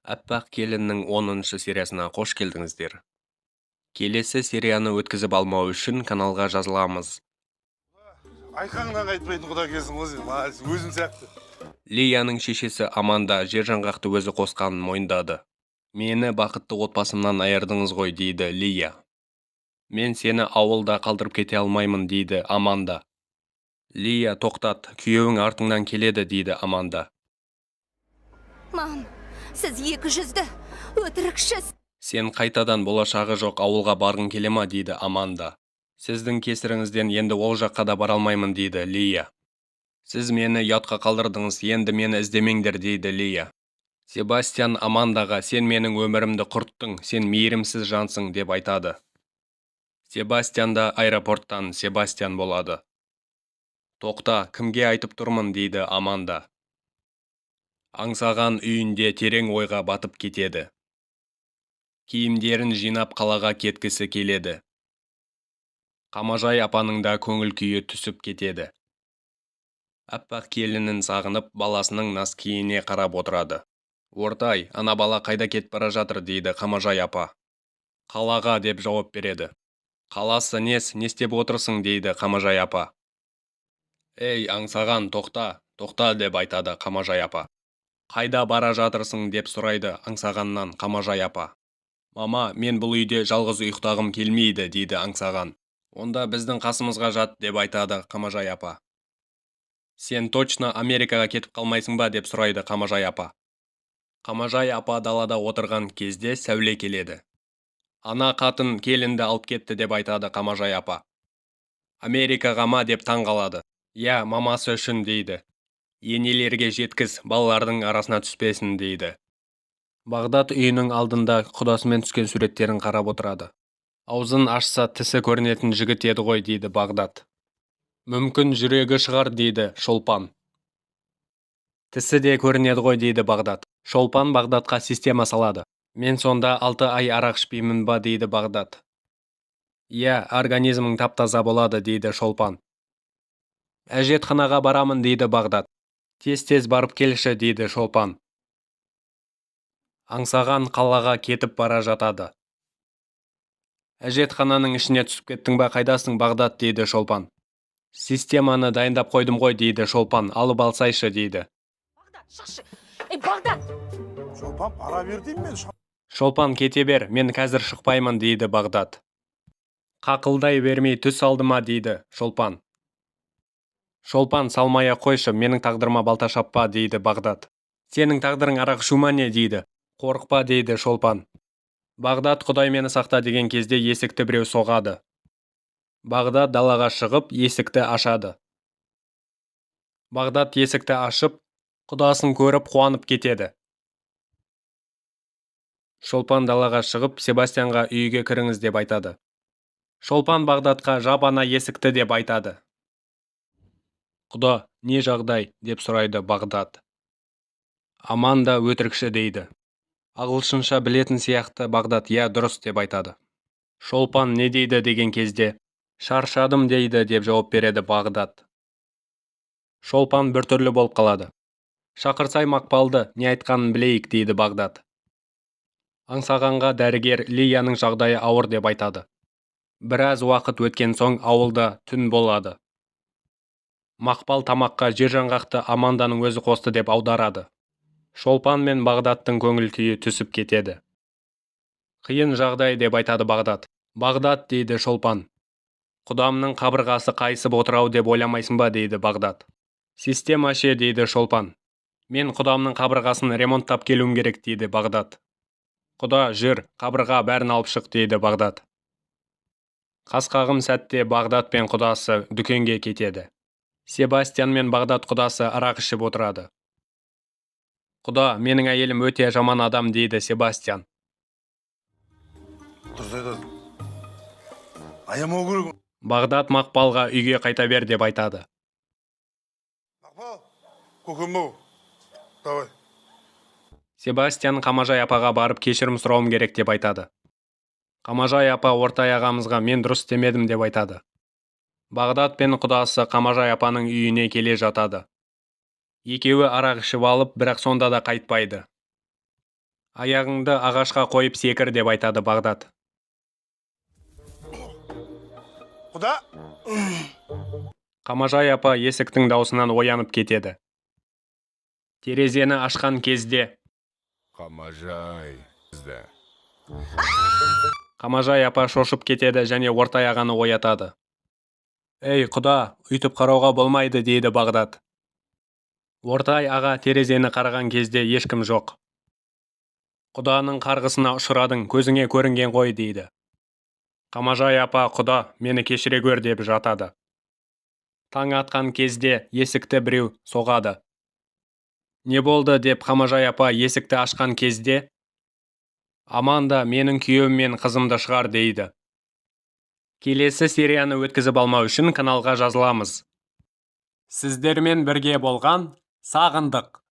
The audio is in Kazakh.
Аппақ келіннің 10-шы сериясына қош келдіңіздер. Келесі серияны өткізіп алмау үшін каналға жазыламыз. Айқаңнан қайтпайтын құда келсің ғой сен, өзім сияқты. Лияның шешесі Аманда жер жаңғақты өзі қосқанын мойындады. Мені бақытты отбасымнан айырдыңыз ғой, дейді Лия. Мен сені ауылда қалдырып кете алмаймын, дейді Аманда. Лия, тоқтат, күйеуің артыңнан келеді, дейді Аманда. Мам, сіз 200-ді өтірікшіс. Сен қайтадан болашағы жоқ ауылға барғың келе ма, дейді Аманда. Сіздің кесіріңізден енді ол жаққа да бара алмаймын, дейді Лия. Сіз мені ұятқа қалдырдыңыз, енді мені іздемеңдер, дейді Лия. Себастьян Амандаға, сен менің өмірімді құрттың, сен мейірімсіз жансың, деп айтады. Себастьян да аэропорттан Себастьян болады. Тоқта, кімге айтып тұрмын, дейді Аманда. Аңсаған үйінде терең ойға батып кетеді. Киімдерін жинап қалаға кеткісі келеді. Қамажай апаның да көңіл күйі түсіп кетеді. Аппақ келінін сағынып, баласының наз киіне қарап отырады. Ортай, ана бала қайда кетіп бара жатыр, дейді Қамажай апа. Қалаға, деп жауап береді. Қаласы не істеп отырсың, дейді Қамажай апа. Ей, аңсаған, тоқта, деп айтады Қамажай апа. Қайда бара жатырсың, деп сұрайды аңсағаннан Қамажай апа. Мама, мен бұл үйде жалғыз ұйықтағым келмейді, дейді аңсаған. Онда біздің қасымызға жат, деп айтады Қамажай апа. Сен точно Америкаға кетіп қалмайсың ба, деп сұрайды Қамажай апа. Қамажай апа далада отырған кезде сәуле келеді. Ана қатын келінді алып кетті, деп айтады Қамажай апа. Америкаға ма, деп таң қалады. Я, мамасы үшін, дейді. Енелерге жеткіз, балалардың арасына түспесін, дейді. Бағдат үйінің алдында құдасымен түскен суреттерін қарап отырады. Аузын ашса тісі көрінетін жігіт еді ғой, дейді Бағдат. Мүмкін жүрегі шығар, дейді Шолпан. Тісі де көрінеді ғой, дейді Бағдат. Шолпан Бағдатқа система салады. Мен сонда 6 ай арақ ішпеймін ба, дейді Бағдат. Я, организмің тап-таза болады, дейді Шолпан. Әжетханаға барамын, дейді Бағдат. Тез барып келші, дейді Шолпан. Аңсаған қалаға кетіп бара жатады. Әжетхананың ішіне түсіп кеттің ба, қайдасың, Бағдат, дейді Шолпан. Системаны дайындап қойдым ғой, дейді Шолпан, алып алсайшы, дейді. Бағдат, шықшы. Бағдат! Шолпан, пара бер деймін мен. Шолпан, кете бер, мен қазір шықпаймын, дейді Бағдат. Қақылдай бермей түс алды ма, дейді Шолпан. Шолпан, салмая қойшы, менің тағдырыма балта шаппа, дейді Бағдат. Сенің тағдырың арақ ішу ма не, дейді. Қорықпа, дейді Шолпан. Бағдат, Құдай мені сақта деген кезде есікті біреу соғады. Бағдат далаға шығып, есікті ашады. Бағдат есікті ашып, құдасын көріп қуанып кетеді. Шолпан далаға шығып, Себастьянға үйге кіріңіз, деп айтады. Шолпан Бағдатқа жап ана есікті, деп айтады. Құда, не жағдай, деп сұрайды Бағдат. Аманда өтірікші, дейді. Ағылшынша білетін сияқты Бағдат, я, дұрыс, деп айтады. Шолпан не дейді деген кезде, шаршадым, дейді, деп жауап береді Бағдат. Шолпан біртүрлі болып қалады. Шақырсай Мақпалды, не айтқанын білейік, дейді Бағдат. Аңсағанға дәрігер Лияның жағдайы ауыр, деп айтады. Біраз уақыт өткен соң ауылда түн болады. Мақпал тамаққа жер жаңғақты Аманданың өзі қосты, деп аударады. Шолпан мен Бағдаттың көңіл күйі түсіп кетеді. Қиын жағдай, деп айтады Бағдат. Бағдат, дейді Шолпан. Құдамның қабырғасы қайысып отырау деп ойламайсың ба, дейді Бағдат. Система ше, дейді Шолпан. Мен құдамның қабырғасын ремонттап келуім керек, дейді Бағдат. Құда, жүр, қабырға бәрін алып шық, дейді Бағдат. Қасқағым сәтте Бағдат пен құдасы дүкенге кетеді. Себастьян мен Бағдат құдасы арақ ішіп отырады. Құда, менің әйелім өте жаман адам, дейді Себастьян. Дұрыс айтады. Аямау керек. Бағдат Мақпалға үйге қайта бер, деп айтады. Мақпал, көкем-ау, давай. Себастьян Қамажай апаға барып кешірім сұрауым керек, деп айтады. Қамажай апа Ортай ағамызға мен дұрыс істемедім, деп айтады. Бағдат пен құдасы Қамажай апаның үйіне келе жатады. Екеуі арақ ішіп алып, бірақ сонда да қайтпайды. Аяғыңды ағашқа қойып секір деп айтады Бағдат. Құда, Қамажай апа есіктің даусынан оянып кетеді. Терезені ашқан кезде Қамажай бізді. Қамажай апа шошып кетеді және орта ағаны оятады. «Ей, құда, үйтіп қарауға болмайды», дейді Бағдат. Ортай аға терезені қараған кезде ешкім жоқ. «Құданың қарғысына ұшырадың, көзіңе көрінген ғой», дейді. Қамажай апа, «Құда, мені кешіре көр» деп жатады. Таң атқан кезде есікті біреу соғады. «Не болды?» деп Қамажай апа есікті ашқан кезде «Аманда менің күйеуім мен қызымды шығар» дейді. Келесі серияны өткізіп алмау үшін каналға жазыламыз. Сіздермен бірге болған сағындық.